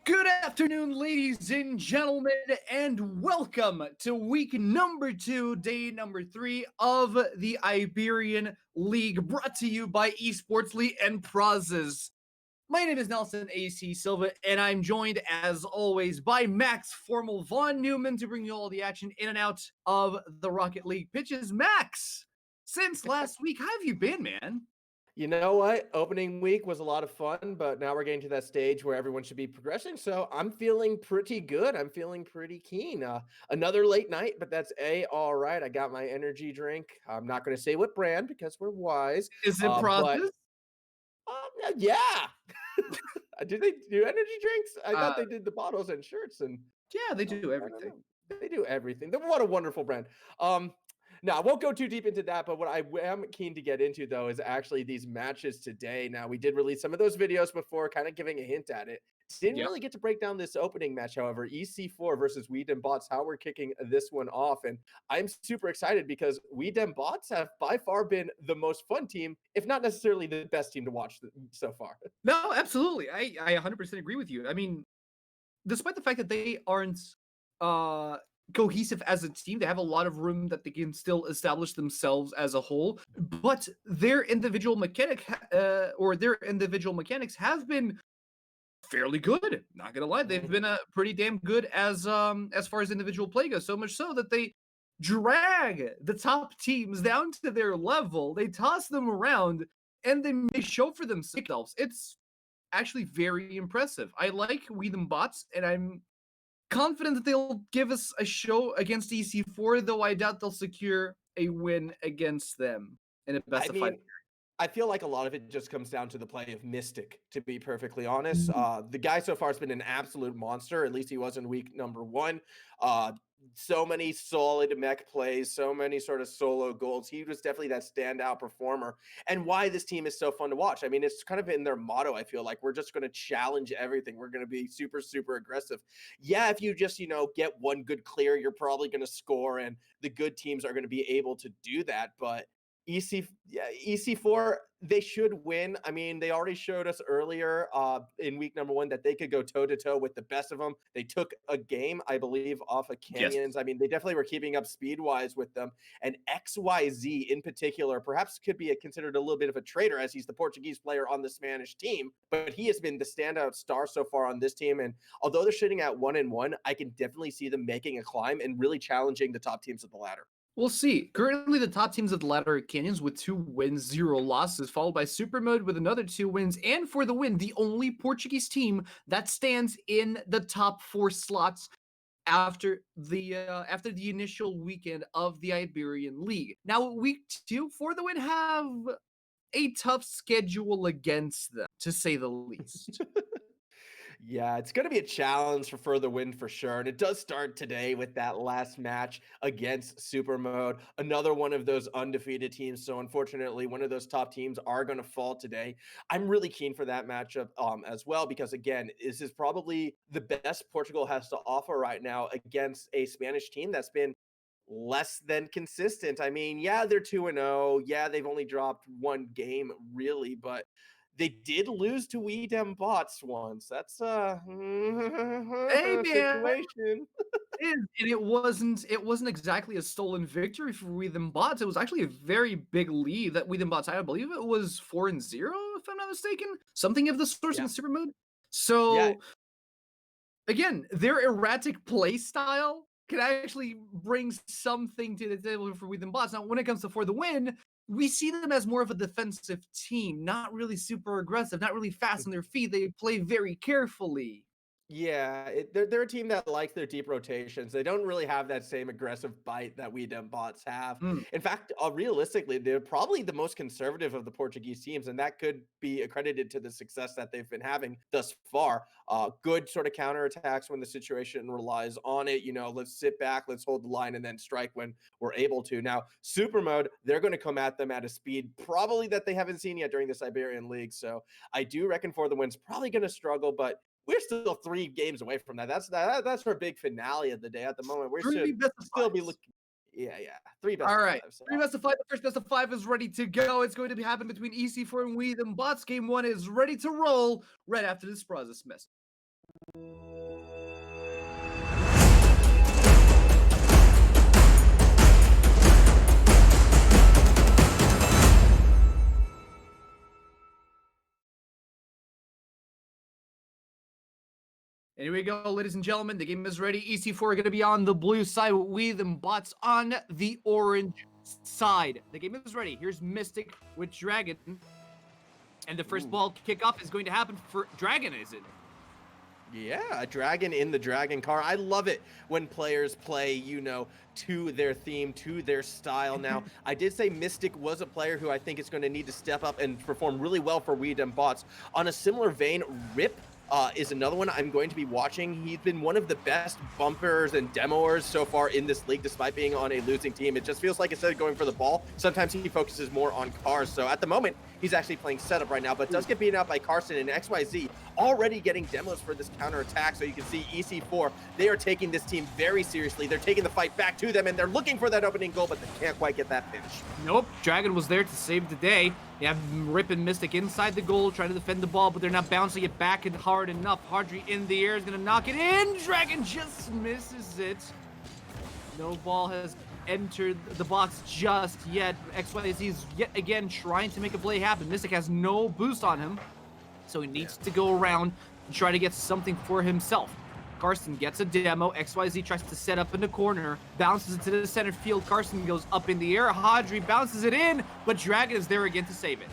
Good afternoon, ladies and gentlemen, and welcome to week number 2, day number 3 of the Iberian League, brought to you by Esports League and Prazes. My name is Nelson AC Silva, and I'm joined, as always, by Max Formal Von Newman to bring you all the action in and out of the Rocket League pitches. Max, since last week, how have you been, man? You know what? Opening week was a lot of fun, but now we're getting to that stage where everyone should be progressing. So I'm feeling pretty good. I'm feeling pretty keen. Another late night, but that's all right. I got my energy drink. I'm not going to say what brand because we're wise. Is it But Prazes? yeah, do they do energy drinks? I thought Uh, they did the bottles and shirts, and yeah, they do I don't everything. know. They do everything. What a wonderful brand. Um, now I won't go too deep into that, but what I am keen to get into though is actually these matches today. Now we did release some of those videos before, kind of giving a hint at it. Didn't Yep. really get to break down this opening match, however. EC4 versus We Dem Bots, how we're kicking this one off. And I'm super excited because We Dem Bots have by far been the most fun team, if not necessarily the best team to watch so far. No, absolutely. I 100% agree with you. I mean, despite the fact that they aren't uh cohesive as a team, they have a lot of room that they can still establish themselves as a whole, but their individual mechanics have been fairly good. Not gonna lie, they've been pretty damn good as far as individual play goes. So much so that they drag the top teams down to their level. They toss them around and they make show for themselves. It's actually very impressive. I like We Them Bots, and I'm confident that they'll give us a show against EC4, though I doubt they'll secure a win against them in a best I of five. mean, I feel like a lot of it just comes down to the play of Mystic, to be perfectly honest. Mm. The guy so far has been an absolute monster. At least he was in week number one. Uh, so many solid mech plays, so many sort of solo goals. He was definitely that standout performer. And why this team is so fun to watch. I mean, it's kind of in their motto. I feel like we're just going to challenge everything. We're going to be super, super aggressive. Yeah, if you just, get one good clear, you're probably going to score, and the good teams are going to be able to do that. But EC4, they should win. I mean, they already showed us earlier in week number one that they could go toe to toe with the best of them. They took a game, I believe, off of Yes. Canyons. I mean, they definitely were keeping up speed wise with them. And XYZ in particular, perhaps could be considered a little bit of a traitor as he's the Portuguese player on the Spanish team, but he has been the standout star so far on this team. And although they're sitting at 1-1, I can definitely see them making a climb and really challenging the top teams of the ladder. We'll see. Currently, the top teams of the ladder are Canyons with 2 wins, 0 losses, followed by Super Mode with another 2 wins, and for the win, the only Portuguese team that stands in the top 4 slots after the initial weekend of the Iberian League. Now, week 2, for the win, have a tough schedule against them, to say the least. Yeah, it's going to be a challenge for further win for sure. And it does start today with that last match against Super Mode, another one of those undefeated teams. So unfortunately, one of those top teams are going to fall today. I'm really keen for that matchup as well, because again, this is probably the best Portugal has to offer right now against a Spanish team that's been less than consistent. I mean, yeah, they're 2-0. Yeah, they've only dropped one game really, but they did lose to We Dem Bots once. That's a Hey, man! situation. And it wasn't exactly a stolen victory for We Them Bots. It was actually a very big lead that We Them Bots had. I believe it was 4-0, if I'm not mistaken. Something of the sort Yeah. in Super Mode. Yeah. So again, their erratic play style can actually bring something to the table for We Them Bots. Now, when it comes to For the Win, we see them as more of a defensive team, not really super aggressive, not really fast on their feet. They play very carefully. Yeah, they're a team that likes their deep rotations. They don't really have that same aggressive bite that we dem bots have. Mm. In fact, realistically, they're probably the most conservative of the Portuguese teams, and that could be accredited to the success that they've been having thus far. Good sort of counterattacks when the situation relies on it. Let's sit back, let's hold the line, and then strike when we're able to. Now, Super Mode, they're going to come at them at a speed probably that they haven't seen yet during the Iberian League. So I do reckon For the Win's probably going to struggle, but we're still 3 games away from that. That's our big finale of the day at the moment. We Three should best of still be fives. looking. Yeah, yeah, 3 best All of right. 5. So Three best of five. The first best of five is ready to go. It's going to be happening between EC4 and We Them Bots. Game 1 is ready to roll right after this Brazos mess. And here we go, ladies and gentlemen. The game is ready. EC4 are going to be on the blue side. We, them bots, on the orange side. The game is ready. Here's Mystic with Dragon. And the first ball kickoff is going to happen for Dragon, is it? Yeah, a dragon in the dragon car. I love it when players play, you know, to their theme, to their style. Now, I did say Mystic was a player who I think is going to need to step up and perform really well for We Dem Bots. On a similar vein, Rip is another one I'm going to be watching. He's been one of the best bumpers and demoers so far in this league, despite being on a losing team. It just feels like instead of going for the ball, sometimes he focuses more on cars. So at the moment, he's actually playing setup right now, but does get beaten out by Carson, and XYZ already getting demos for this counter attack. So you can see EC4, they are taking this team very seriously. They're taking the fight back to them, and they're looking for that opening goal, but they can't quite get that finish. Nope, Dragon was there to save the day. You have Rip and Mystic inside the goal, trying to defend the ball, but they're not bouncing it back and hard enough. Hardry in the air is going to knock it in. Dragon just misses it. No ball has entered the box just yet. XYZ is yet again trying to make a play happen. Mystic has no boost on him, so he needs to go around and try to get something for himself. Carson gets a demo. XYZ tries to set up in the corner, bounces it to the center field. Carson goes up in the air. Hadri bounces it in, but Dragon is there again to save it.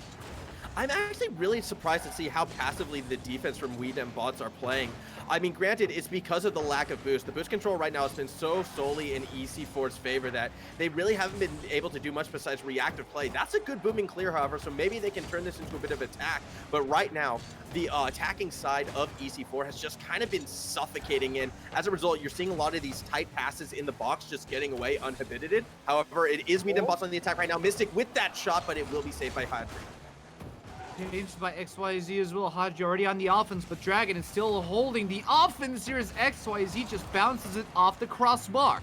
I'm actually really surprised to see how passively the defense from We Dem Bots are playing. I mean, granted, it's because of the lack of boost. The boost control right now has been so solely in EC4's favor that they really haven't been able to do much besides reactive play. That's a good booming clear, however, so maybe they can turn this into a bit of attack. But right now, the attacking side of EC4 has just kind of been suffocating, and as a result, you're seeing a lot of these tight passes in the box just getting away uninhibited. However, it is We Dem Bots on the attack right now. Mystic with that shot, but it will be saved by Hadri. Changed by XYZ as well. Hadji already on the offense, but Dragon is still holding the offense here as XYZ just bounces it off the crossbar.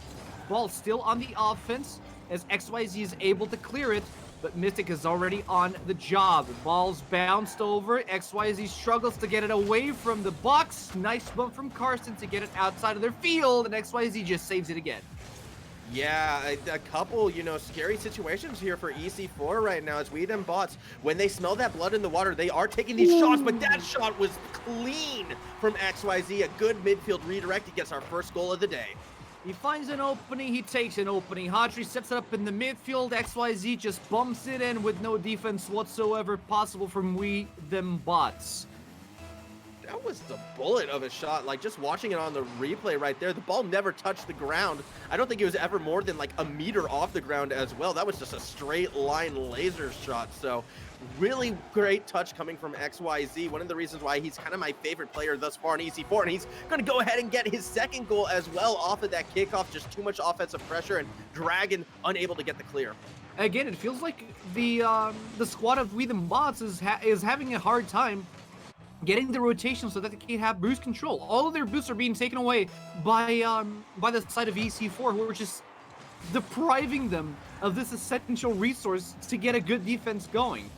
Ball still on the offense as XYZ is able to clear it, but Mystic is already on the job. Ball's bounced over. XYZ struggles to get it away from the box. Nice bump from Carson to get it outside of their field, and XYZ just saves it again. Yeah, a couple, you know, scary situations here for EC4 right now. As We Dem Bots, when they smell that blood in the water, they are taking these shots, but that shot was clean from XYZ. A good midfield redirect. He gets our first goal of the day. He finds an opening, he takes an opening. Hadri sets it up in the midfield. XYZ just bumps it in with no defense whatsoever possible from We Dem Bots. That was the bullet of a shot. Like, just watching it on the replay right there, the ball never touched the ground. I don't think it was ever more than like a meter off the ground as well. That was just a straight line laser shot. So really great touch coming from XYZ. One of the reasons why he's kind of my favorite player thus far in EC4, and he's going to go ahead and get his second goal as well off of that kickoff. Just too much offensive pressure, and Dragon unable to get the clear. Again, it feels like the squad of We Dem Bots is having a hard time getting the rotation so that they can have boost control. All of their boosts are being taken away by the side of EC4, who are just depriving them of this essential resource to get a good defense going.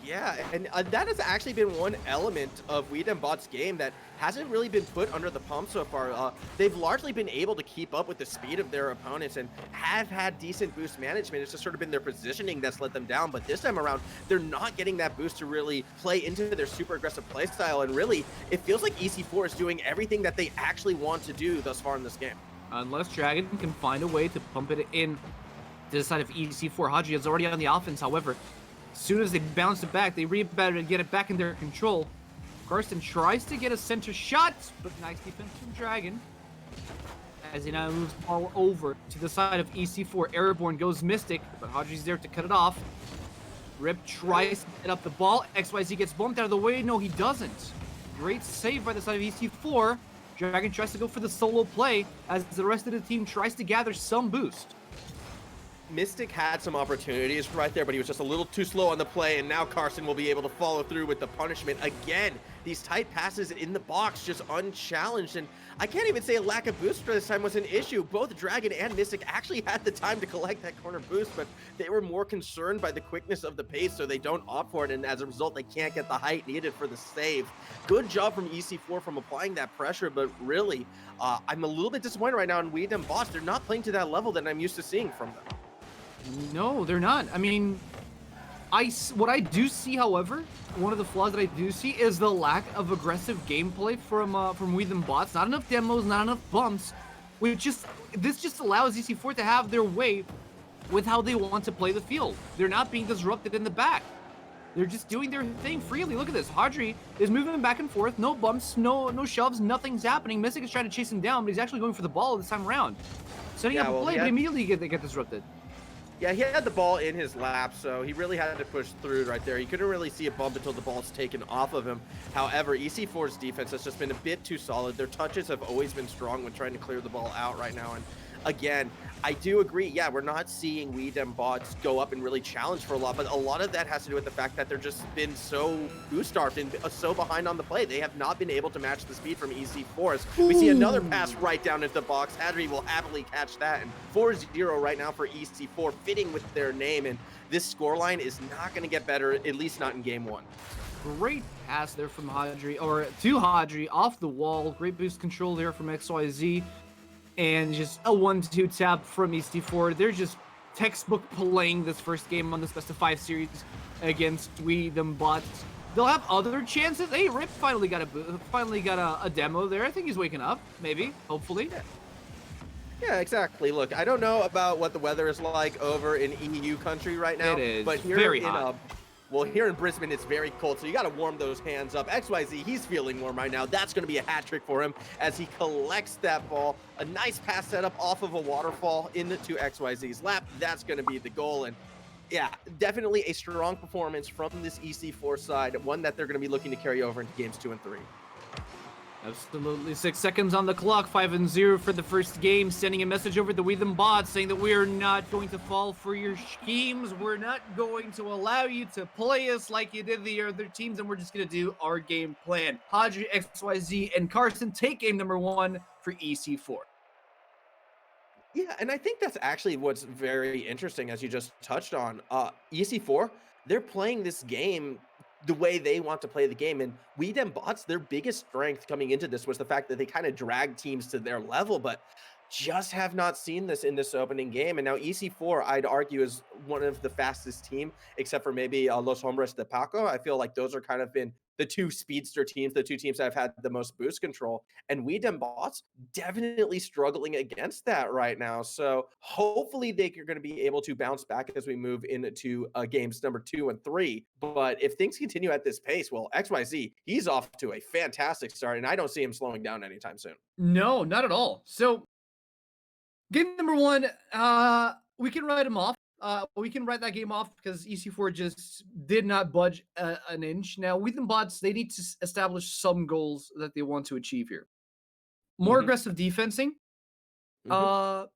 Yeah, and that has actually been one element of We Dem Bots' game that hasn't really been put under the pump so far. They've largely been able to keep up with the speed of their opponents and have had decent boost management. It's just sort of been their positioning that's let them down, but this time around, they're not getting that boost to really play into their super aggressive play style, and really, it feels like EC4 is doing everything that they actually want to do thus far in this game. Unless Dragon can find a way to pump it in to the side of EC4. Hadji is already on the offense, however. As soon as they bounce it back, they rebound and get it back in their control. Carson tries to get a center shot, but nice defense from Dragon. As he now moves the ball over to the side of EC4. Airborne goes Mystic, but Hadji's there to cut it off. Rip tries to get up the ball. XYZ gets bumped out of the way. No, he doesn't. Great save by the side of EC4. Dragon tries to go for the solo play as the rest of the team tries to gather some boost. Mystic had some opportunities right there, but he was just a little too slow on the play, and now Carson will be able to follow through with the punishment. Again, these tight passes in the box just unchallenged, and I can't even say a lack of boost for this time was an issue. Both Dragon and Mystic actually had the time to collect that corner boost, but they were more concerned by the quickness of the pace, so they don't opt for it, and as a result, they can't get the height needed for the save. Good job from EC4 from applying that pressure, but really, I'm a little bit disappointed right now in DEM Boss. They're not playing to that level that I'm used to seeing from them. No, they're not. I mean, what I do see, however, one of the flaws that I do see is the lack of aggressive gameplay from We Them Bots. Not enough demos, not enough bumps. This just allows EC4 to have their way with how they want to play the field. They're not being disrupted in the back. They're just doing their thing freely. Look at this. Hadri is moving back and forth. No bumps, no shoves, nothing's happening. Mystic is trying to chase him down, but he's actually going for the ball this time around. Setting up a play, but immediately they get disrupted. Yeah, he had the ball in his lap, so he really had to push through right there. He couldn't really see a bump until the ball's taken off of him. However, EC4's defense has just been a bit too solid. Their touches have always been strong when trying to clear the ball out right now. And again, I do agree. Yeah, we're not seeing DEM Bots go up and really challenge for a lot, but a lot of that has to do with the fact that they're just been so boost-starved and so behind on the play. They have not been able to match the speed from EC4. We see another pass right down into the box. Hadri will happily catch that, and 4-0 right now for EC4, fitting with their name, and this scoreline is not going to get better, at least not in game one. Great pass there from Hadri, or to Hadri, off the wall. Great boost control there from XYZ. And just a 1-2 tap from EC4. They're just textbook playing this first game on this best of 5 series against DEM Bots. They'll have other chances. Hey, Rip finally got a demo there. I think he's waking up, maybe, hopefully. Yeah, exactly. Look, I don't know about what the weather is like over in EU country right now. It is but here very in hot. Well, here in Brisbane, it's very cold, so you got to warm those hands up. XYZ, he's feeling warm right now. That's going to be a hat trick for him as he collects that ball. A nice pass setup off of a waterfall into XYZ's lap. That's going to be the goal. And yeah, definitely a strong performance from this EC4 side, one that they're going to be looking to carry over into games 2 and 3. Absolutely. 6 seconds on the clock, 5-0 for the first game, sending a message over to DEM Bots saying that we are not going to fall for your schemes. We're not going to allow you to play us like you did the other teams, and we're just going to do our game plan. Hadri, XYZ, and Carson take game number 1 for EC4. Yeah, and I think that's actually what's very interesting, as you just touched on. EC4, they're playing this game the way they want to play the game, and DEM Bots, their biggest strength coming into this was the fact that they kind of drag teams to their level, but just have not seen this in this opening game. And now EC4, I'd argue, is one of the fastest team, except for maybe Los Hombres de Paco. I feel like those are kind of been the two speedster teams, the two teams that have had the most boost control. And DEM Bots definitely struggling against that right now. So hopefully they are going to be able to bounce back as we move into games number 2 and 3. But if things continue at this pace, well, XYZ, he's off to a fantastic start, and I don't see him slowing down anytime soon. No, not at all. So game number 1, we can write him off. We can write that game off because EC4 just did not budge an inch. Now, DEM Bots, they need to establish some goals that they want to achieve here. More aggressive defensing. I'm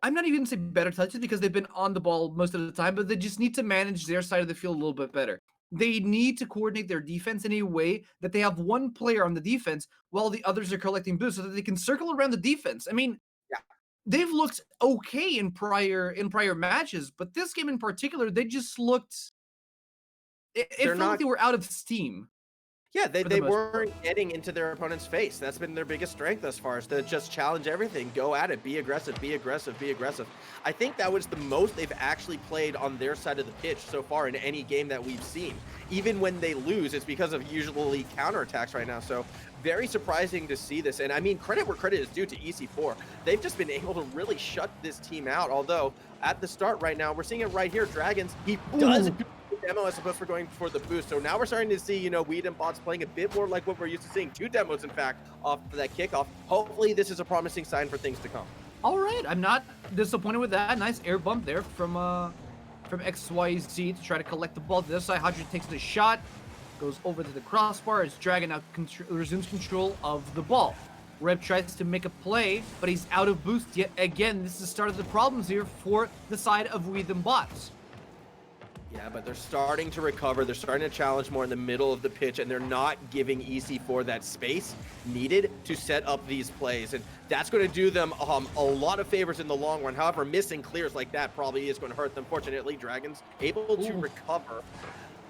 not even going to say better touches because they've been on the ball most of the time, but they just need to manage their side of the field a little bit better. They need to coordinate their defense in a way that they have one player on the defense while the others are collecting boosts so that they can circle around the defense. I mean, they've looked okay in prior matches, but this game in particular, they just looked. It felt like they were out of steam. Yeah, they weren't getting into their opponent's face. That's been their biggest strength thus far, is to just challenge everything, go at it, be aggressive, be aggressive, be aggressive. I think that was the most they've actually played on their side of the pitch so far in any game that we've seen. Even when they lose, it's because of usually counterattacks right now. So very surprising to see this. And I mean, credit where credit is due to EC4. They've just been able to really shut this team out. Although at the start right now, we're seeing it right here. Dragons, he does do the demo as opposed to going for the boost. So now we're starting to see, DEM Bots playing a bit more like what we're used to seeing. 2 demos, in fact, off of that kickoff. Hopefully this is a promising sign for things to come. All right, I'm not disappointed with that. Nice air bump there from XYZ to try to collect the ball to this side. Hadri takes the shot, goes over to the crossbar as Dragon now resumes control of the ball. Rip tries to make a play, but he's out of boost yet again. This is the start of the problems here for the side of We Them Bots. Yeah, but they're starting to recover. They're starting to challenge more in the middle of the pitch, and they're not giving EC4 that space needed to set up these plays. And that's going to do them a lot of favors in the long run. However, missing clears like that probably is going to hurt them. Fortunately, Dragons able to recover.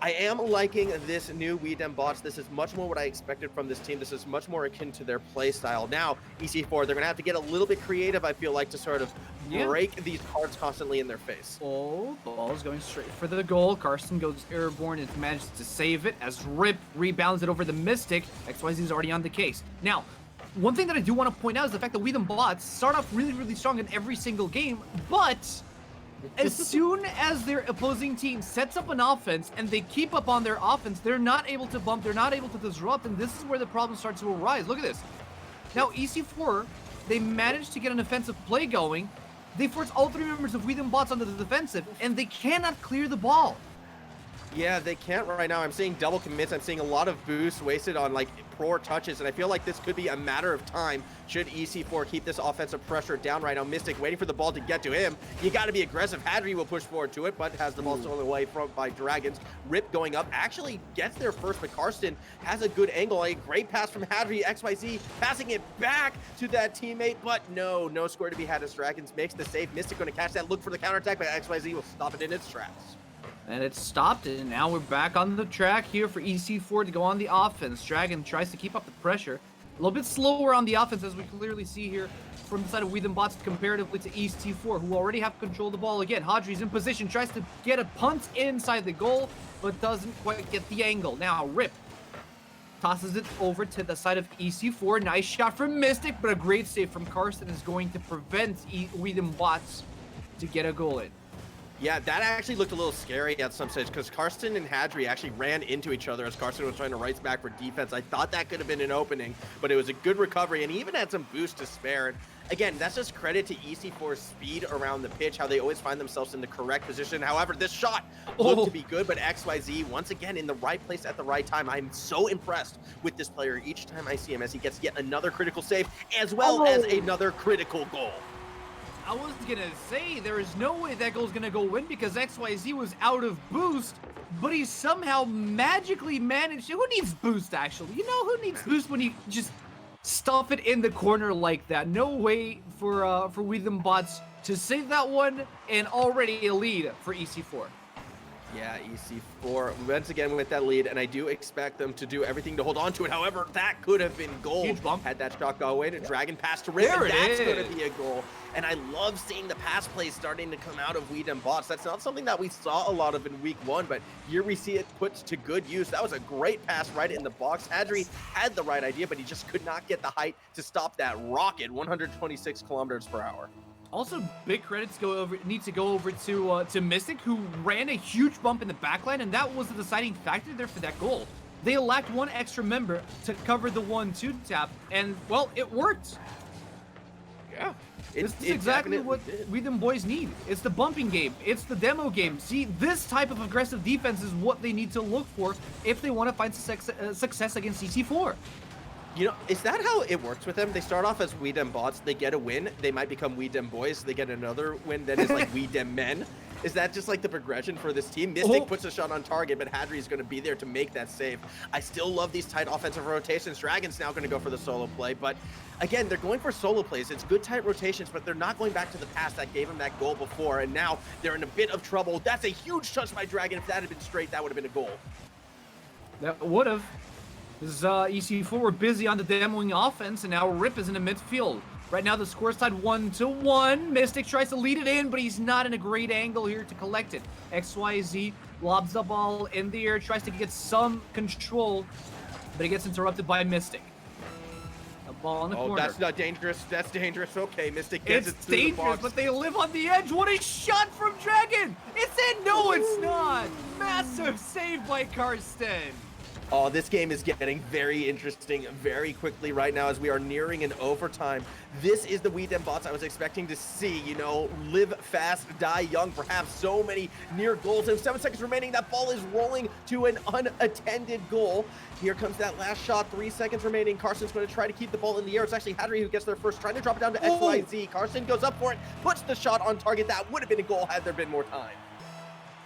I am liking this new We Dem Bots. This is much more what I expected from this team. This is much more akin to their play style. Now, EC4, they're going to have to get a little bit creative, I feel like, to sort of break these cards constantly in their face. Oh, ball is going straight for the goal. Karsten goes airborne and manages to save it as Rip rebounds it over the Mystic. XYZ is already on the case. Now, one thing that I do want to point out is the fact that We Them Bots start off really, really strong in every single game, but as soon as their opposing team sets up an offense and they keep up on their offense, they're not able to bump, they're not able to disrupt, and this is where the problem starts to arise. Look at this. Now, EC4, they managed to get an offensive play going. They force all three members of We Them Bots onto the defensive, and they cannot clear the ball. Yeah, they can't right now. I'm seeing double commits. I'm seeing a lot of boosts wasted on like poor touches, and I feel like this could be a matter of time should EC4 keep this offensive pressure down right now. Mystic waiting for the ball to get to him. You got to be aggressive. Hadri will push forward to it, but has the ball stolen away by Dragons. Rip going up, actually gets there first, but Karsten has a good angle. A great pass from Hadri. XYZ passing it back to that teammate, but no score to be had as Dragons makes the save. Mystic going to catch that, look for the counterattack, but XYZ will stop it in its tracks. And it stopped it, and now we're back on the track here for EC4 to go on the offense. Dragon tries to keep up the pressure. A little bit slower on the offense, as we clearly see here from the side of We Them Bots comparatively to EC4, who already have control of the ball. Again, Hadri's in position, tries to get a punt inside the goal, but doesn't quite get the angle. Now, Rip tosses it over to the side of EC4. Nice shot from Mystic, but a great save from Karsten is going to prevent We Them Bots to get a goal in. Yeah, that actually looked a little scary at some stage because Karsten and Hadri actually ran into each other as Karsten was trying to race back for defense. I thought that could have been an opening, but it was a good recovery, and he even had some boost to spare. And again, that's just credit to EC4's speed around the pitch, how they always find themselves in the correct position. However, this shot looked to be good, but XYZ, once again, in the right place at the right time. I'm so impressed with this player each time I see him as he gets yet another critical save, as well as another critical goal. I was gonna say, there is no way that goal's gonna go in because XYZ was out of boost, but he somehow magically managed. Who needs boost, actually? You know who needs boost when you just stuff it in the corner like that? No way for We Them Bots to save that one, and already a lead for EC4. Yeah, EC4 once again with that lead, and I do expect them to do everything to hold on to it. However, that could have been goal. Huge bump. Had that shot go away to Dragon pass to Rip, and that's going to be a goal. And I love seeing the pass plays starting to come out of We Dem Bots. That's not something that we saw a lot of in week one, but here we see it put to good use. That was a great pass right in the box. Hadri had the right idea, but he just could not get the height to stop that rocket, 126 kilometers per hour. Also, big credits need to go over to Mystic, who ran a huge bump in the backline, and that was the deciding factor there for that goal. They lacked one extra member to cover the 1-2 tap, and well, it worked. Yeah, this is exactly what We Them Boys need. It's the bumping game. It's the demo game. See, this type of aggressive defense is what they need to look for if they want to find success against EC4. You know, is that how it works with them? They start off as We Dem Bots, they get a win, they might become We Dem Boys, they get another win that is like We Dem Men. Is that just like the progression for this team? Mystic puts a shot on target, but Hadri is going to be there to make that save. I still love these tight offensive rotations. Dragon's now going to go for the solo play, but again, they're going for solo plays. It's good tight rotations, but they're not going back to the past that gave them that goal before, and now they're in a bit of trouble. That's a huge touch by Dragon. If that had been straight, that would have been a goal. That would have. Because EC4 were busy on the demoing offense, and now Rip is in the midfield. Right now, the score side 1-1. Mystic tries to lead it in, but he's not in a great angle here to collect it. XYZ lobs the ball in the air, tries to get some control, but it gets interrupted by Mystic. A ball in the corner. That's not dangerous. That's dangerous. Okay, Mystic gets it through the dangerous, box. but they live on the edge. What a shot from Dragon! It's in! No, it's not! Massive save by Karsten. Oh, this game is getting very interesting very quickly right now as we are nearing an overtime. This is the DEM bots I was expecting to see, you know, live fast, die young, perhaps so many near goals. And 7 seconds remaining, that ball is rolling to an unattended goal. Here comes that last shot, 3 seconds remaining. Carson's going to try to keep the ball in the air. It's actually Hadri who gets there first, trying to drop it down to XYZ. Carson goes up for it, puts the shot on target. That would have been a goal had there been more time.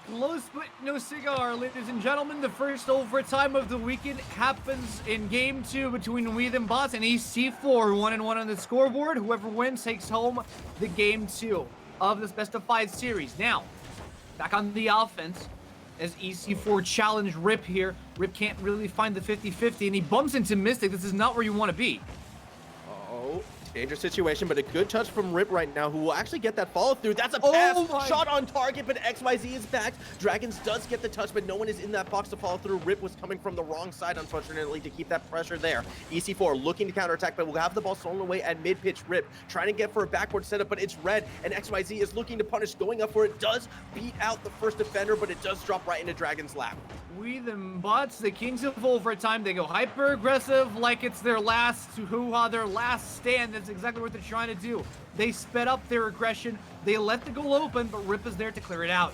Close but no cigar, ladies and gentlemen. The first overtime of the weekend happens in Game 2 between DEM bots and EC4, 1-1 on the scoreboard. Whoever wins takes home the Game 2 of this best-of-5 series. Now, back on the offense, as EC4 challenge Rip here. Rip can't really find the 50-50, and he bumps into Mystic. This is not where you want to be. Oh, dangerous situation, but a good touch from Rip right now, who will actually get that follow through. That's a pass, shot on target, but XYZ is back. Dragons does get the touch, but no one is in that box to follow through. Rip was coming from the wrong side, unfortunately, to keep that pressure there. EC4 looking to counterattack, but will have the ball stolen away at mid-pitch. Rip trying to get for a backward setup, but it's red, and XYZ is looking to punish, going up for it. Does beat out the first defender, but it does drop right into Dragon's lap. DEM bots, the kings of overtime. They go hyper aggressive like it's their last hoo-ha, their last stand. That's exactly what they're trying to do. They sped up their aggression. They let the goal open, but Rip is there to clear it out.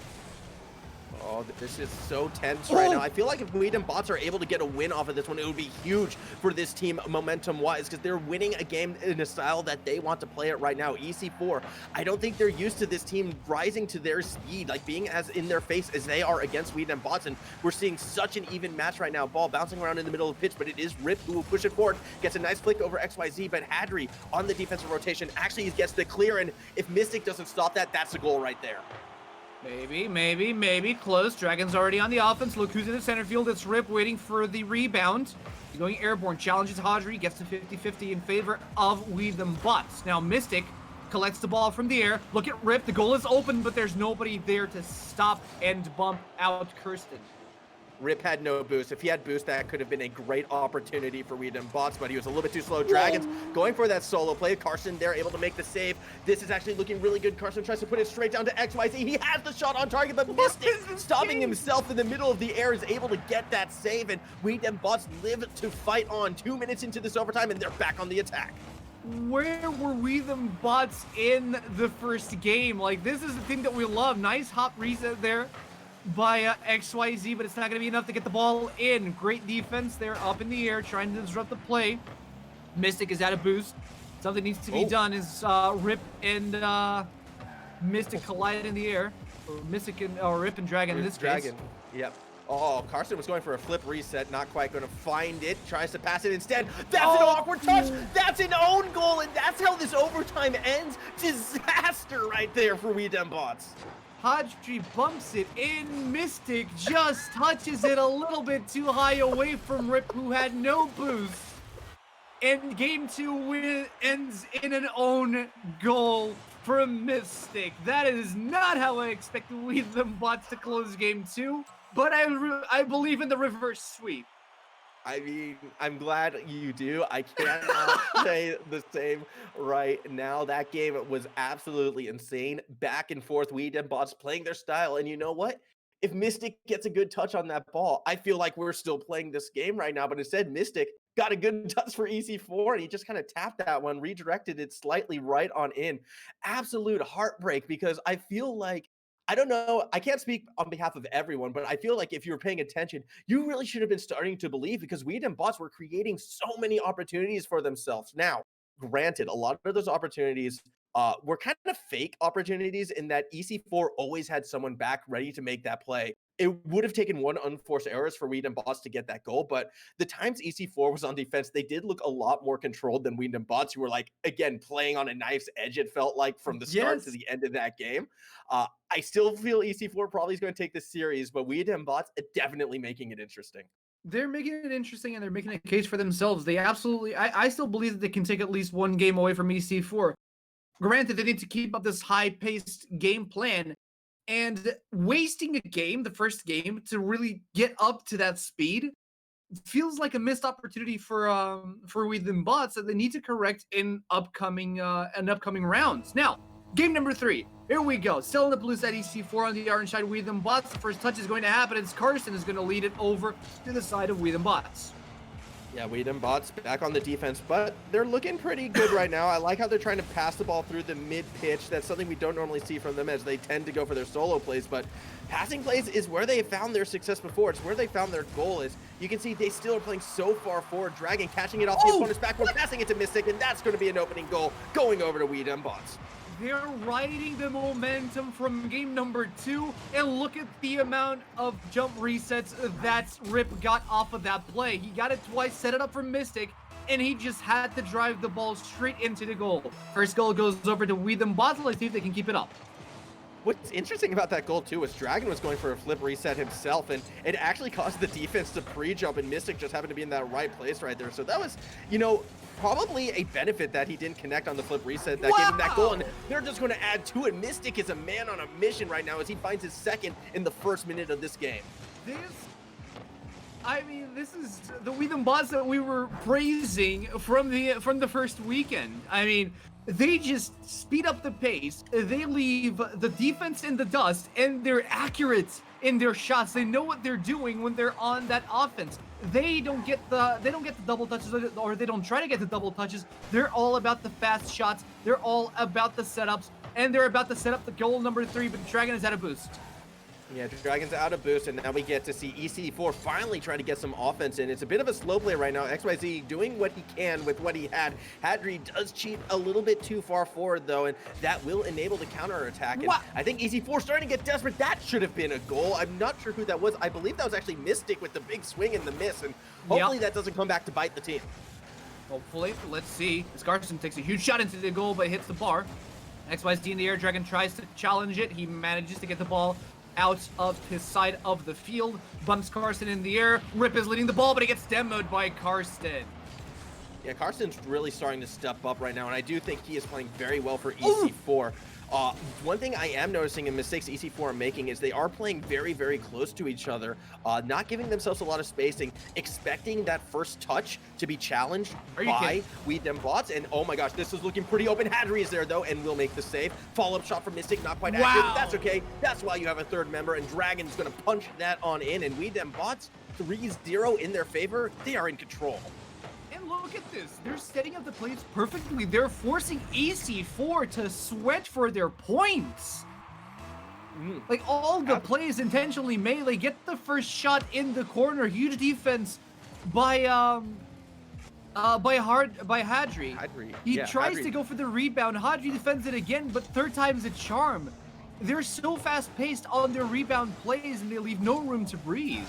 Oh, this is so tense right now. I feel like if DEM bots are able to get a win off of this one, it would be huge for this team momentum-wise, because they're winning a game in a style that they want to play it right now. EC4, I don't think they're used to this team rising to their speed, like being as in their face as they are against DEM bots, and we're seeing such an even match right now. Ball bouncing around in the middle of the pitch, but it is Rip who will push it forward. Gets a nice flick over XYZ, but Hadri on the defensive rotation actually gets the clear, and if Mystic doesn't stop that, that's a goal right there. Maybe close. Dragon's already on the offense. Look who's in the center field. It's Rip waiting for the rebound. He's going airborne. Challenges Hadri. Gets the 50-50 in favor of DEM bots. Now Mystic collects the ball from the air. Look at Rip. The goal is open, but there's nobody there to stop and bump out Kirsten. Rip had no boost. If he had boost, that could have been a great opportunity for DEM bots, but he was a little bit too slow. Dragons going for that solo play. Carson there able to make the save. This is actually looking really good. Carson tries to put it straight down to XYZ. He has the shot on target, but Mystic stopping himself in the middle of the air is able to get that save, and DEM bots live to fight on. 2 minutes into this overtime, and they're back on the attack. Where were DEM bots in the first game? Like, this is the thing that we love. Nice hop reset there by XYZ, but it's not going to be enough to get the ball in. Great defense there up in the air, trying to disrupt the play. Mystic is at a boost. Something needs to be done. Is Rip and Mystic collide in the air. Or Mystic and Rip and Dragon in this case. Yep. Oh, Carson was going for a flip reset, not quite going to find it. Tries to pass it instead. That's an awkward touch. That's an own goal, and that's how this overtime ends. Disaster right there for DEM bots. Hadri bumps it in. Mystic just touches it a little bit too high away from Rip, who had no boost. And Game 2 ends in an own goal from Mystic. That is not how I expected DEM bots to close Game 2, but I believe in the reverse sweep. I mean, I'm glad you do. I cannot say the same right now. That game was absolutely insane. Back and forth, DEM bots playing their style. And you know what? If Mystic gets a good touch on that ball, I feel like we're still playing this game right now. But instead, Mystic got a good touch for EC4, and he just kind of tapped that one, redirected it slightly right on in. Absolute heartbreak, because I feel like, I don't know, I can't speak on behalf of everyone, but I feel like if you were paying attention, you really should have been starting to believe, because DEM bots were creating so many opportunities for themselves. Now, granted, a lot of those opportunities were kind of fake opportunities in that EC4 always had someone back ready to make that play. It would have taken one unforced errors for DEM bots to get that goal, but the times EC4 was on defense, they did look a lot more controlled than DEM bots, who were, like, again, playing on a knife's edge, it felt like, from the start to the end of that game. I still feel EC4 probably is going to take this series, but DEM bots are definitely making it interesting. They're making it interesting, and they're making a case for themselves. They absolutely, I still believe that they can take at least one game away from EC4. Granted, they need to keep up this high-paced game plan, and wasting a game, the first game, to really get up to that speed feels like a missed opportunity for DEM bots that they need to correct in upcoming rounds. Now, Game number 3. Here we go. Still in the blue side, EC4 on the orange side, We Them Bots. The first touch is going to happen. It's Carson is going to lead it over to the side of We Them Bots. Yeah, We Them Bots back on the defense, but they're looking pretty good right now. I like how they're trying to pass the ball through the mid-pitch. That's something we don't normally see from them as they tend to go for their solo plays, but passing plays is where they found their success before. It's where they found their goal is. You can see they still are playing so far forward, Dragon catching it off the opponent's backward, passing it to Mystic, and that's going to be an opening goal going over to We Them Bots. They're riding the momentum from game number 2, and look at the amount of jump resets that Rip got off of that play. He got it twice, set it up for Mystic, and he just had to drive the ball straight into the goal. First goal goes over to We Them Bots. Let's see if they can keep it up. What's interesting about that goal, too, is Dragon was going for a flip reset himself, and it actually caused the defense to pre-jump, and Mystic just happened to be in that right place right there. So that was, you know, probably a benefit that he didn't connect on the flip reset that gave him that goal, and they're just going to add to it. Mystic is a man on a mission right now as he finds his second in the first minute of this game. This is the We Them Bots that we were praising from the first weekend. I mean, they just speed up the pace. They leave the defense in the dust, and they're accurate in their shots. They know what they're doing when they're on that offense. They don't get the double touches, or they don't try to get the double touches. They're all about the fast shots. They're all about the setups, and they're about to set up the goal number 3. But Dragon is at a boost. Yeah, Dragon's out of boost, and now we get to see EC4 finally try to get some offense in. It's a bit of a slow play right now. XYZ doing what he can with what he had. Hadri does cheat a little bit too far forward, though, and that will enable the counterattack. And I think EC4 starting to get desperate. That should have been a goal. I'm not sure who that was. I believe that was actually Mystic with the big swing and the miss, and hopefully that doesn't come back to bite the team. Hopefully. Let's see. Scarson takes a huge shot into the goal, but hits the bar. XYZ in the air. Dragon tries to challenge it. He manages to get the ball out of his side of the field, bumps Carson in the air. Rip is leading the ball, but he gets demoed by Karsten. Yeah, Carson's really starting to step up right now, and I do think he is playing very well for EC4. One thing I am noticing in mistakes EC4 are making is they are playing very, very close to each other, not giving themselves a lot of spacing, expecting that first touch to be challenged by We Them Bots. And oh my gosh, this is looking pretty open. Hadri is there though, and will make the save. Follow-up shot from Mystic, not quite accurate, but that's okay. That's why you have a third member, and Dragon's gonna punch that on in, and We Them Bots 3-0 in their favor. They are in control. Look at this. They're setting up the plays perfectly. They're forcing EC4 to sweat for their points. Like, all the plays intentionally made. They get the first shot in the corner. Huge defense by Hadri. He tries to go for the rebound. Hadri defends it again, but third time's a charm. They're so fast-paced on their rebound plays, and they leave no room to breathe.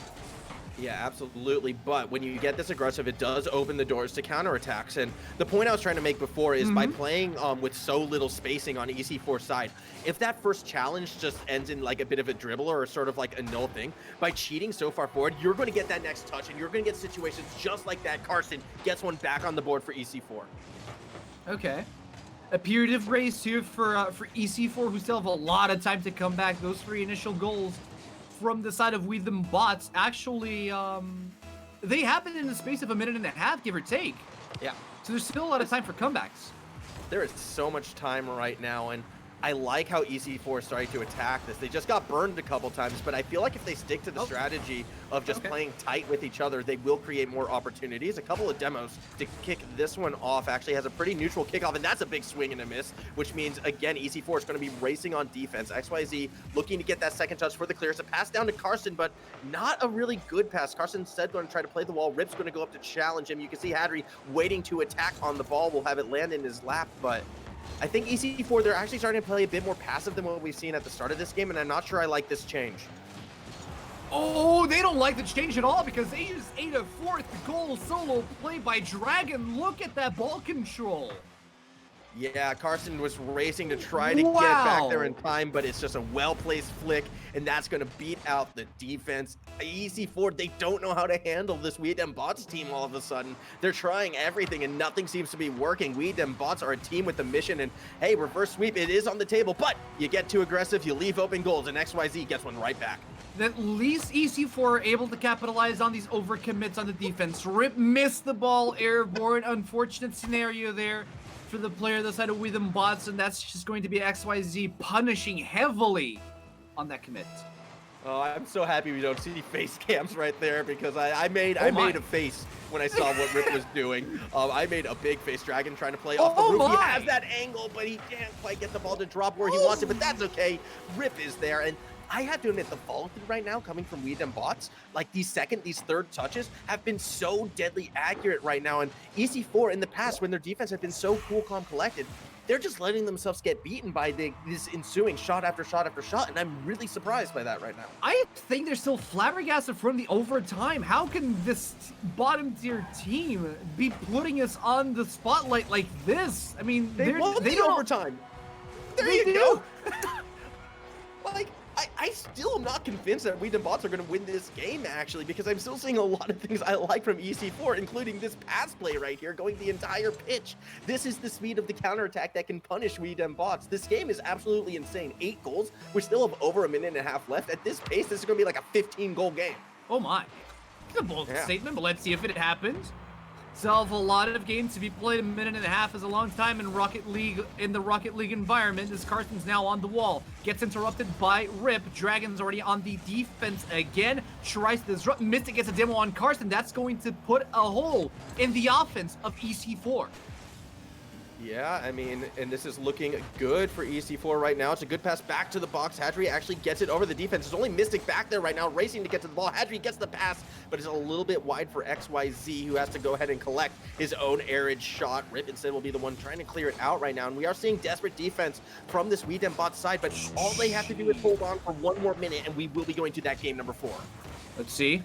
Yeah, absolutely. But when you get this aggressive, it does open the doors to counterattacks. And the point I was trying to make before is by playing with so little spacing on EC4's side, if that first challenge just ends in like a bit of a dribble or sort of like a null thing, by cheating so far forward, you're going to get that next touch, and you're going to get situations just like that. Carson gets one back on the board for EC4. Okay. A period of grace here for EC4, who still have a lot of time to come back. Those 3 initial goals from the side of We Them Bots actually they happened in the space of a minute and a half, give or take. Yeah, so there's still a lot of time for comebacks. There is so much time right now, and I like how EC4 is starting to attack this. They just got burned a couple times, but I feel like if they stick to the strategy of just playing tight with each other, they will create more opportunities. A couple of demos to kick this one off. Actually has a pretty neutral kickoff, and that's a big swing and a miss, which means, again, EC4 is going to be racing on defense. XYZ looking to get that second touch for the clear. It's a pass down to Carson, but not a really good pass. Carson instead going to try to play the wall. Rip's going to go up to challenge him. You can see Hadri waiting to attack on the ball. Will have it land in his lap, but I think EC4, they're actually starting to play a bit more passive than what we've seen at the start of this game, and I'm not sure I like this change. Oh, they don't like the change at all because they just ate a 4th goal solo play by Dragon. Look at that ball control. Yeah, Carson was racing to try to get back there in time, but it's just a well-placed flick, and that's going to beat out the defense. EC4, they don't know how to handle this We Them Bots team all of a sudden. They're trying everything, and nothing seems to be working. We Them Bots are a team with a mission, and hey, reverse sweep, it is on the table, but you get too aggressive, you leave open goals, and XYZ gets one right back. At least EC4 are able to capitalize on these overcommits on the defense. Rip missed the ball, airborne. Unfortunate scenario there for the player that side of Witham Bots, and that's just going to be XYZ punishing heavily on that commit. Oh, I'm so happy we don't see face cams right there because I made Oh made my. a face when I saw what Rip was doing. I made a big face. Dragon trying to play off the Oh roof. He my. has that angle, but he can't quite get the ball to drop where he wants it. But that's okay. Rip is there, and I have to admit the follow through right now coming from Weed and Bots, like these third touches have been so deadly accurate right now. And EC4 in the past, when their defense had been so cool, calm, collected, they're just letting themselves get beaten by this ensuing shot after shot after shot, and I'm really surprised by that right now. I think they're still flabbergasted from the overtime. How can this bottom tier team be putting us on the spotlight like this? I mean, They won they the don't. overtime. There They you do. go. Like, I still am not convinced that Weed and Bots are going to win this game, actually, because I'm still seeing a lot of things I like from EC4, including this pass play right here, going the entire pitch. This is the speed of the counterattack that can punish Weed and Bots. This game is absolutely insane. 8 goals. We still have over a minute and a half left. At this pace, this is going to be like a 15-goal game. Oh my. It's a bold Yeah. statement, but let's see if it happens. Still have a lot of games to be played. A minute and a half is a long time in Rocket League, in the Rocket League environment. As Carson's now on the wall, gets interrupted by Rip. Dragon's already on the defense again. Tries to disrupt. Mystic gets a demo on Carson. That's going to put a hole in the offense of EC4. Yeah, I mean, and this is looking good for EC4 right now. It's a good pass back to the box. Hadri actually gets it over the defense. There's only Mystic back there right now, racing to get to the ball. Hadri gets the pass, but it's a little bit wide for XYZ, who has to go ahead and collect his own arid shot. Rip instead will be the one trying to clear it out right now. And we are seeing desperate defense from this Weed and Bot side, but all they have to do is hold on for one more minute, and we will be going to that game number 4. Let's see.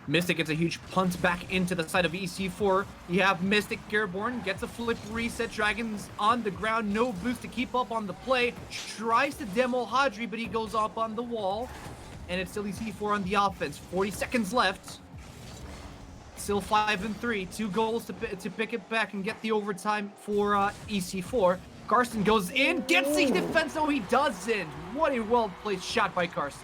Mystic gets a huge punt back into the side of EC4. You have Mystic Airborne, gets a flip reset. Dragon's on the ground, no boost to keep up on the play. Tries to demo Hadri, but he goes up on the wall. And it's still EC4 on the offense. 40 seconds left. Still 5-3. 2 goals to pick it back and get the overtime for EC4. Carson goes in, gets the defense. No, he doesn't. What a well-placed shot by Carson.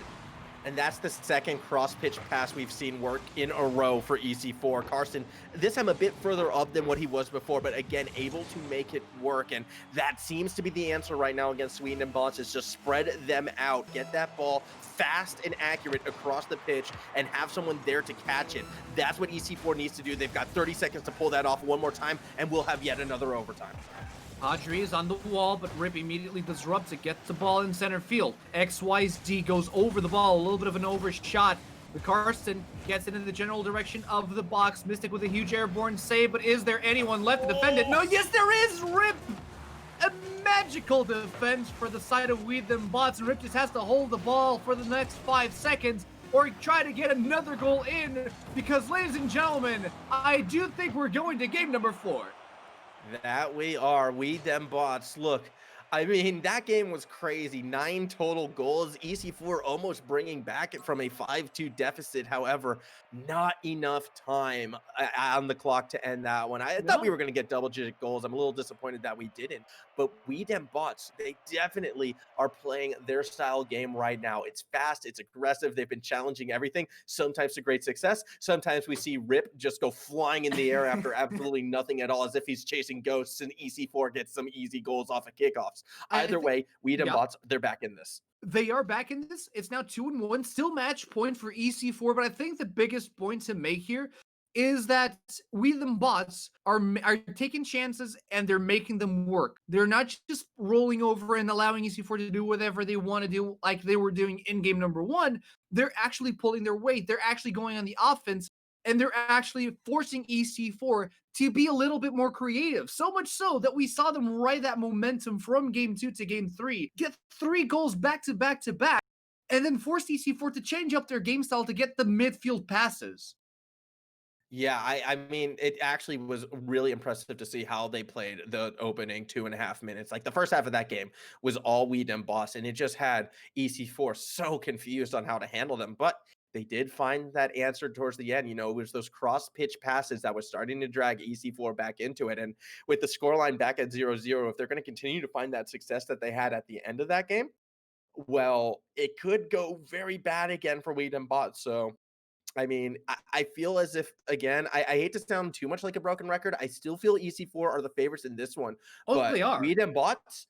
And that's the second cross-pitch pass we've seen work in a row for EC4. Carson, this time a bit further up than what he was before, but again, able to make it work. And that seems to be the answer right now against Sweden and Bots, is just spread them out. Get that ball fast and accurate across the pitch and have someone there to catch it. That's what EC4 needs to do. They've got 30 seconds to pull that off one more time, and we'll have yet another overtime. Hadri is on the wall, but Rip immediately disrupts it, gets the ball in center field. XYZ goes over the ball, a little bit of an overshot. The Carson gets it in the general direction of the box. Mystic with a huge airborne save, but is there anyone left to defend it? No, yes there is! Rip! A magical defense for the side of Weed and Bots, and Rip just has to hold the ball for the next 5 seconds or try to get another goal in, because, ladies and gentlemen, I do think we're going to game number 4. That we are. We them Bots. Look, I mean, that game was crazy. 9 total goals. EC4 almost bringing back it from a 5-2 deficit. However, not enough time on the clock to end that one. I thought we were going to get double-digit goals. I'm a little disappointed that we didn't. But we them Bots, they definitely are playing their style game right now. It's fast. It's aggressive. They've been challenging everything. Sometimes to great success. Sometimes we see Rip just go flying in the air after absolutely nothing at all, as if he's chasing ghosts, and EC4 gets some easy goals off of kickoffs. Either way, Weed and Bots, they're back in this. They are back in this. It's now 2-1, still match point for EC4, but I think the biggest point to make here is that Weed and Bots are taking chances and they're making them work. They're not just rolling over and allowing EC4 to do whatever they want to do like they were doing in game number 1. They're actually pulling their weight. They're actually going on the offense, and they're actually forcing EC4 to be a little bit more creative. So much so that we saw them ride that momentum from game 2 to game 3, get 3 goals back to back to back, and then force EC4 to change up their game style to get the midfield passes. Yeah, I mean, it actually was really impressive to see how they played the opening 2.5 minutes. Like, the first half of that game was all Weed and Boss, and it just had EC4 so confused on how to handle them. But they did find that answer towards the end. You know, it was those cross pitch passes that was starting to drag EC4 back into it. And with the scoreline back at 0-0, if they're going to continue to find that success that they had at the end of that game, well, it could go very bad again for Wheat and Bot. So I mean, I feel as if again, I hate to sound too much like a broken record. I still feel EC4 are the favorites in this one, Oh, but they are. Weed and Bots,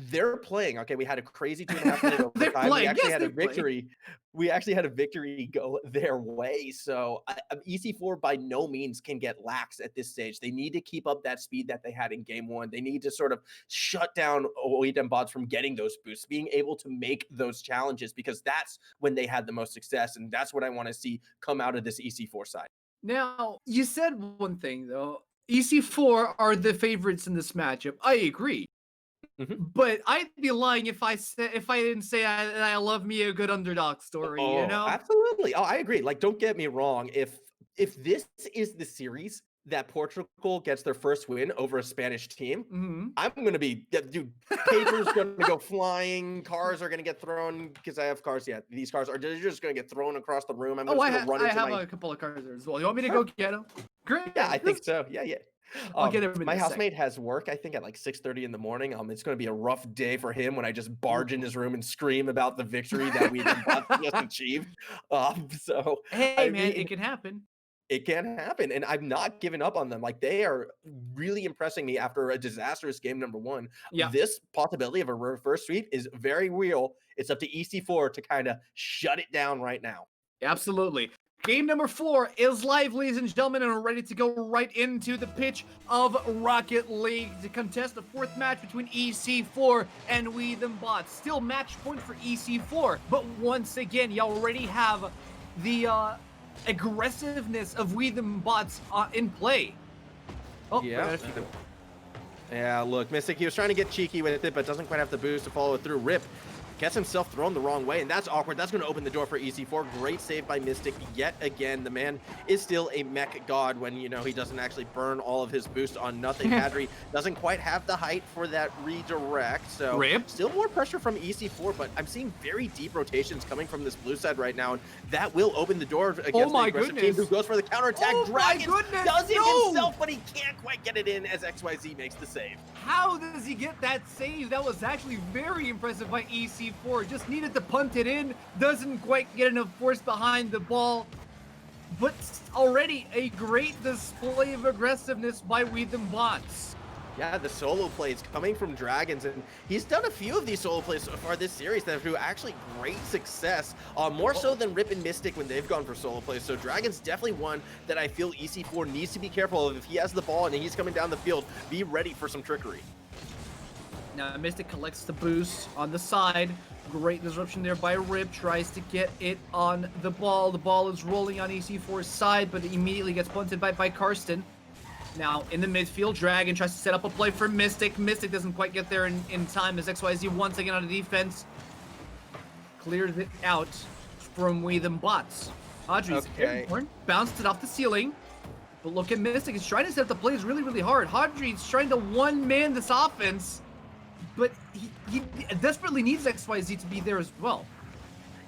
they're playing. Okay, we had a crazy 2.5 minute They're overtime. We playing. actually Yes, had a they're playing. victory. We actually had a victory go their way. So EC4 by no means can get lax at this stage. They need to keep up that speed that they had in game one. They need to sort of shut down Weed and Bots from getting those boosts, being able to make those challenges because that's when they had the most success, and that's what I want to see come out of this EC4 side. Now, you said one thing though. EC4 are the favorites in this matchup. I agree. Mhm. But I'd be lying if I didn't say I love me a good underdog story, you Oh, know? absolutely. Oh, I agree. Like, don't get me wrong. If this is the series that Portugal gets their first win over a Spanish team, Mhm. I'm gonna be yeah, dude. Papers gonna go flying. Cars are gonna get thrown because I have cars. Yeah, these cars are they're just gonna get thrown across the room. I'm Oh, just gonna run I into have my a couple of cards there as well. You want me to Sure. go get them? Great. Yeah, I think This so. Yeah, yeah. I'll get him in My a sec. housemate has work, I think, at like 6:30 in the morning. It's gonna be a rough day for him when I just barge in Ooh. his room and scream about the victory that we just achieved. So Hey, I man, mean, it can happen. it can happen, and I've not given up on them. Like they are really impressing me after a disastrous game number one. Yeah, This possibility of a reverse sweep is very real. It's up to EC4 to kind of shut it down right now. absolutely. Game number 4 is live, ladies and gentlemen, and we're ready to go right into the pitch of Rocket League to contest the 4th match between EC4 and We Them Bots. Still match point for EC4, but once again, you already have the aggressiveness of We Them Bots in play. Oh, Yeah. forgot a few. Yeah, look, Mystic, he was trying to get cheeky with it, but doesn't quite have the boost to follow it through. Rip gets himself thrown the wrong way, and that's awkward. That's going to open the door for EC4. Great save by Mystic yet again. The man is still a mech god when, you know, he doesn't actually burn all of his boost on nothing. Hadri doesn't quite have the height for that redirect, so Rip. still more pressure from EC4, but I'm seeing very deep rotations coming from this blue side right now, and that will open the door against the aggressive team who goes for the counterattack. Oh my Dragons goodness, does it no! himself, but he can't quite get it in as XYZ makes the save. How does he get that save? That was actually very impressive by EC4. Just needed to punt it in. Doesn't quite get enough force behind the ball. But already a great display of aggressiveness by We Them Bots. Yeah, the solo plays coming from Dragons, and he's done a few of these solo plays so far this series that have had actually great success, more so than Rip and Mystic when they've gone for solo plays. So Dragons definitely one that I feel EC4 needs to be careful of. If he has the ball and he's coming down the field, be ready for some trickery. Now Mystic collects the boost on the side. Great disruption there by Rip. Tries to get it on the ball. The ball is rolling on EC4's side, but it immediately gets punted by Karsten. Now, in the midfield, Dragon tries to set up a play for Mystic. Mystic doesn't quite get there in time as XYZ once again on the defense clears it out from We Them Bots. Audrey's airborne, bounced it off the ceiling. But look at Mystic. He's trying to set up the plays really, really hard. Audrey's trying to one-man this offense, but he desperately needs XYZ to be there as well.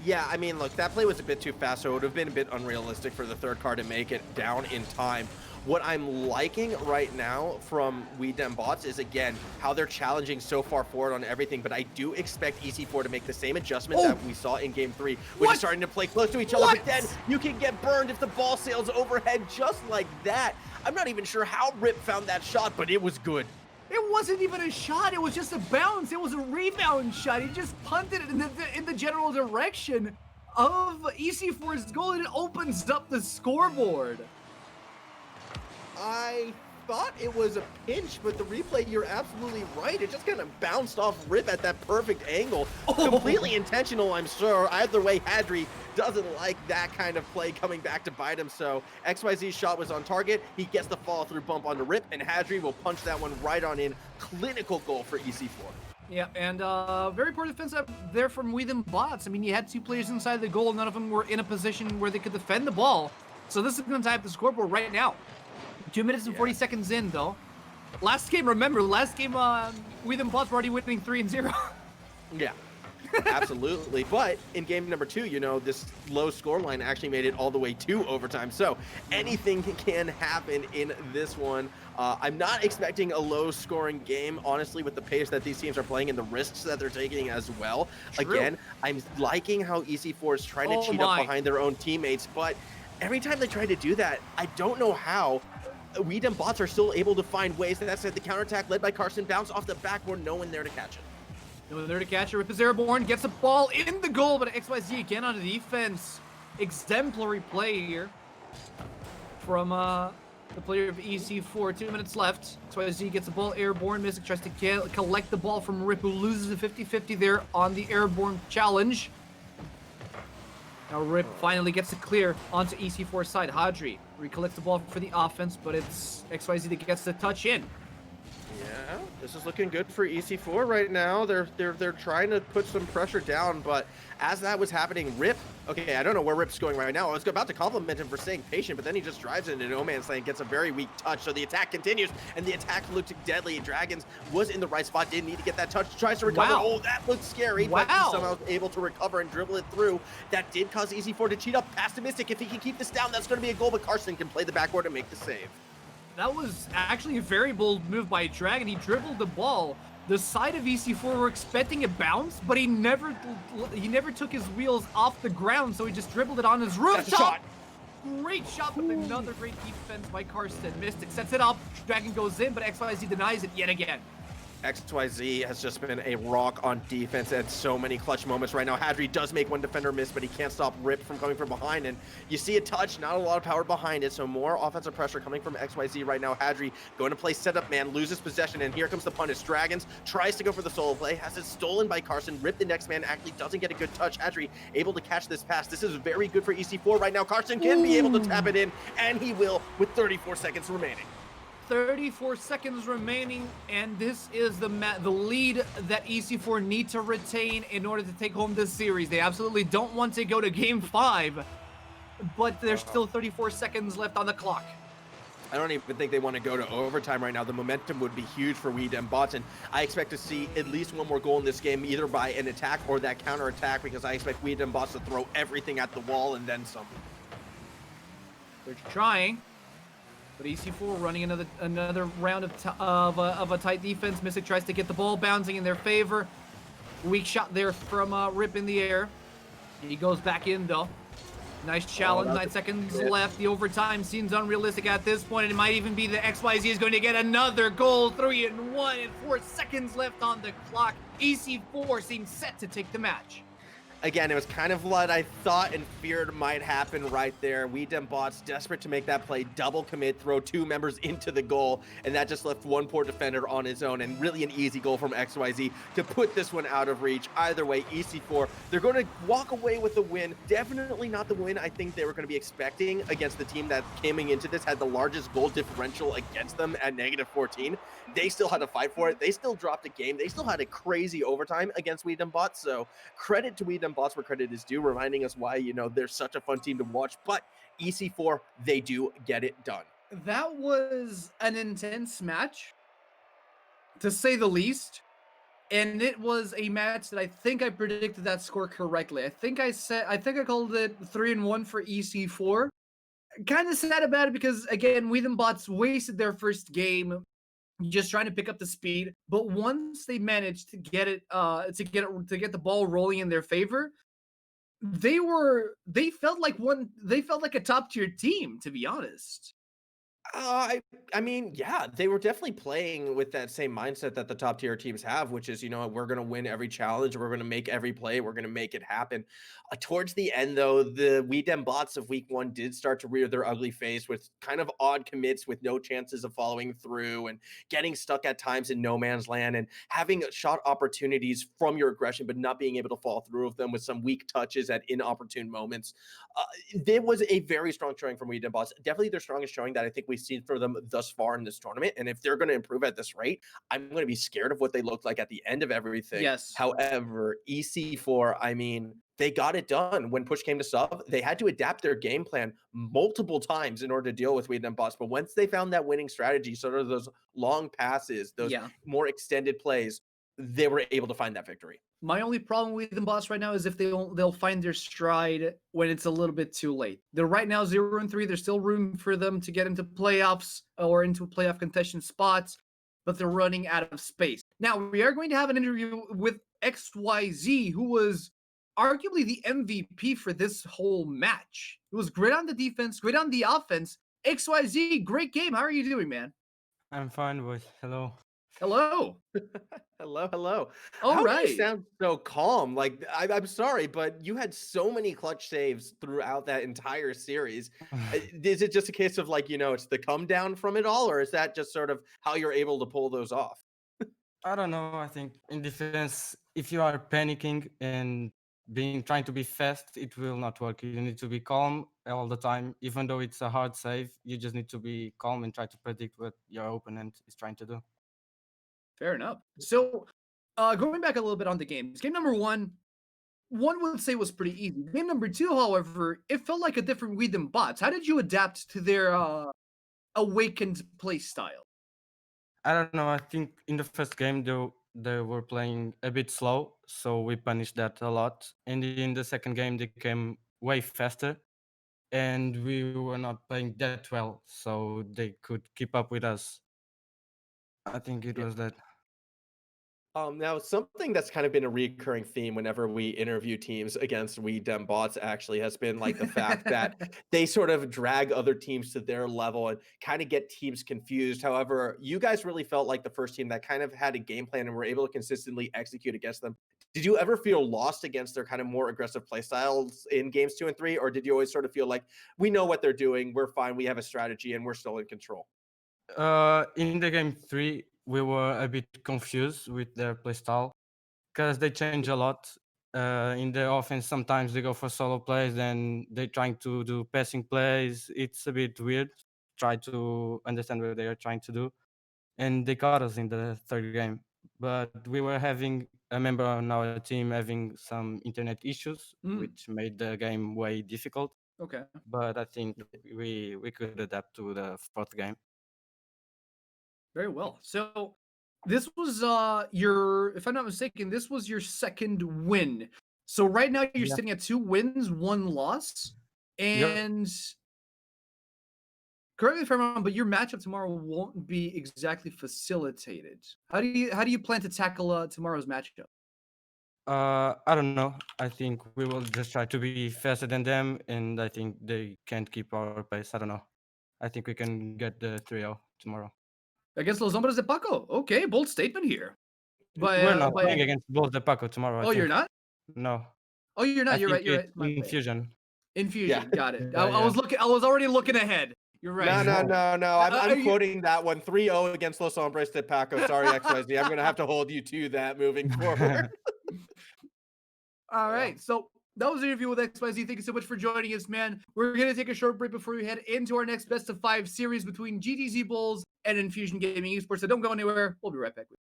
Yeah, I mean, look, that play was a bit too fast, so it would have been a bit unrealistic for the third car to make it down in time. What I'm liking right now from We Dem Bots is, again, how they're challenging so far forward on everything, but I do expect EC4 to make the same adjustment that we saw in Game 3, which is starting to play close to each other, but then you can get burned if the ball sails overhead just like that. I'm not even sure how Rip found that shot, but it was good. It wasn't even a shot. It was just a bounce. It was a rebound shot. He just punted it in the general direction of EC4's goal, and it opens up the scoreboard. I thought it was a pinch, but the replay, you're absolutely right. It just kind of bounced off Rip at that perfect angle. Completely intentional, I'm sure. Either way, Hadri doesn't like that kind of play coming back to bite him, so XYZ's shot was on target. He gets the follow-through bump onto Rip, and Hadri will punch that one right on in. Clinical goal for EC4. Yeah, and very poor defense up there from We Them Bots. I mean, you had two players inside the goal. None of them were in a position where they could defend the ball. So this is going to tie up the scoreboard right now. 2 minutes and 40 seconds in, though. Last game, remember, We Them Bots were already winning 3-0. Yeah. Absolutely. But in game number two, this low score line actually made it all the way to overtime. So Mhm. anything can happen in this one. I'm not expecting a low scoring game, honestly, with the pace that these teams are playing and the risks that they're taking as well. True. Again, I'm liking how EC4 is trying to Oh cheat up my. behind their own teammates, but every time they try to do that, I don't know how. Weedem bots are still able to find ways. That said, the counterattack led by Carson bounced off the backboard, no one there to catch it. No one there to catch it. Rip is airborne, gets the ball in the goal, but XYZ again on the defense. Exemplary play here from the player of EC4. 2 minutes left. XYZ gets the ball airborne. Mystic tries to collect the ball from Rip, who loses the 50-50 there on the airborne challenge. Now Rip finally gets it clear onto EC4's side. Hadri recollects the ball for the offense, but it's XYZ that gets the touch in. Yeah, this is looking good for EC4 right now. They're trying to put some pressure down, but as that was happening, Rip, okay, I don't know where Rip's going right now. I was about to compliment him for staying patient, but then he just drives into no man's land, gets a very weak touch. So the attack continues, and the attack looked deadly. Dragons was in the right spot, didn't need to get that touch, tries to recover. Wow. Oh, that looked scary, but he somehow was able to recover and dribble it through. That did cause EC4 to cheat up past the Mystic. If he can keep this down, that's going to be a goal, but Carson can play the backboard and make the save. That was actually a very bold move by Dragon. He dribbled the ball. The side of EC4 were expecting a bounce, but he never took his wheels off the ground, so he just dribbled it on his rooftop. That's a shot. Great shot with another great defense by Karsten. Mystic sets it up. Dragon goes in, but XYZ denies it yet again. XYZ has just been a rock on defense at so many clutch moments right now. Hadri does make one defender miss, but he can't stop Rip from coming from behind. And you see a touch, not a lot of power behind it, so more offensive pressure coming from XYZ right now. Hadri going to play setup man, loses possession, and here comes the punish. Dragons tries to go for the solo play, has it stolen by Carson. Rip, the next man, actually doesn't get a good touch. Hadri able to catch this pass. This is very good for EC4 right now. Carson can be able to tap it in, and he will with 34 seconds remaining. 34 seconds remaining, and this is the lead that EC4 need to retain in order to take home this series. They absolutely don't want to go to game 5, but there's still 34 seconds left on the clock. I don't even think they want to go to overtime right now. The momentum would be huge for Weedem Bots, and I expect to see at least one more goal in this game, either by an attack or that counter attack, because I expect Weedem Bots to throw everything at the wall and then some. They're trying. But EC4 running another round of a tight defense. Mystic tries to get the ball bouncing in their favor. Weak shot there from Rip in the air. He goes back in though. Nice challenge. 9 seconds left. The overtime seems unrealistic at this point, and it might even be that XYZ is going to get another goal. 3-1 and 4 seconds left on the clock. EC4 seems set to take the match. Again, it was kind of what I thought and feared might happen right there. Weedem Bots desperate to make that play, double commit, throw 2 members into the goal, and that just left one poor defender on his own, and really an easy goal from XYZ to put this one out of reach. Either way, EC4, they're going to walk away with the win. Definitely not the win I think they were going to be expecting against the team that coming into this had the largest goal differential against them at -14. They still had to fight for it. They still dropped a game. They still had a crazy overtime against Weedem Bots, so credit to Weedem Bots where credit is due, reminding us why, they're such a fun team to watch. But EC4, they do get it done. That was an intense match, to say the least. And it was a match that I think I predicted that score correctly. I think I called it 3-1 for EC4. Kind of sad about it because, again, Weedem Bots wasted their first game just trying to pick up the speed. But once they managed to get the ball rolling in their favor, they felt like a top tier team, to be honest. I mean, yeah, they were definitely playing with that same mindset that the top tier teams have, which is, we're going to win every challenge, we're going to make every play, we're going to make it happen. Towards the end, though, the Weedem Bots of week 1 did start to rear their ugly face with kind of odd commits with no chances of following through and getting stuck at times in no man's land and having shot opportunities from your aggression, but not being able to fall through with them with some weak touches at inopportune moments. There was a very strong showing from Weedem Bots. Definitely their strongest showing that I think we've seen for them thus far in this tournament. And if they're going to improve at this rate, I'm going to be scared of what they looked like at the end of everything. Yes. However, EC4, I mean, they got it done when push came to shove. They had to adapt their game plan multiple times in order to deal with Weedem Bots. But once they found that winning strategy, sort of those long passes, those more extended plays, they were able to find that victory. My only problem with them boss right now is if they'll find their stride when it's a little bit too late. They're right now 0-3. There's still room for them to get into playoffs or into playoff contention spots, but they're running out of space. Now we are going to have an interview with XYZ, who was arguably the MVP for this whole match. It was great on the defense, great on the offense. XYZ, great game. How are you doing, man? I'm fine, boys. Hello. Hello. Hello, hello. All How do you right. sound so calm? Like, I'm sorry, but you had so many clutch saves throughout that entire series. Is it just a case of like, it's the come down from it all, or is that just sort of how you're able to pull those off? I don't know. I think in defense, if you are panicking and trying to be fast, it will not work. You need to be calm all the time. Even though it's a hard save, you just need to be calm and try to predict what your opponent is trying to do. Fair enough. So, going back a little bit on the games, game number one would say was pretty easy. Game number two, however, it felt like a different We Them Bots. How did you adapt to their awakened play style? I don't know. I think in the first game they were playing a bit slow, so we punished that a lot. And in the second game they came way faster, and we were not playing that well, so they could keep up with us. I think it Yeah. was that. Now something that's kind of been a recurring theme whenever we interview teams against We Dem Bots actually has been like the fact that they sort of drag other teams to their level and kind of get teams confused. However, you guys really felt like the first team that kind of had a game plan and were able to consistently execute against them. Did you ever feel lost against their kind of more aggressive play styles in games 2 and 3, or did you always sort of feel like we know what they're doing, we're fine, we have a strategy, and we're still in control? In the game 3, we were a bit confused with their playstyle because they change a lot. In the offense, sometimes they go for solo plays, then they're trying to do passing plays. It's a bit weird. Try to understand what they are trying to do, and they caught us in the third game. But we were having a member on our team having some internet issues, Mm, which made the game way difficult. okay. But I think we could adapt to the fourth game. Very well. So this was if I'm not mistaken, this was your second win. So right now you're Yeah. sitting at 2 wins, 1 loss. Yep. And correct me if I'm wrong, but your matchup tomorrow won't be exactly facilitated. How do you plan to tackle tomorrow's matchup? I don't know. I think we will just try to be faster than them, and I think they can't keep our pace. I don't know. I think we can get the 3-0 tomorrow. Against Los Hombres de Paco. Okay, bold statement here. We're not But playing against both the Paco tomorrow, I oh, you're think. not? No. Oh, you're I not. You're think right. You're right. it's My bad. Infusion. Infusion. Yeah. Got it. Yeah, I was yeah. looking. I was already looking ahead. You're right. No. I'm, Are I'm you- quoting that one 3-0 against Los Hombres de Paco. Sorry, XYZ. I'm going to have to hold you to that moving forward. All Yeah. right. So that was the interview with XYZ. Thank you so much for joining us, man. We're going to take a short break before we head into our next best of 5 series between GTZ Bulls and Infusion Gaming Esports. So don't go anywhere. We'll be right back with you.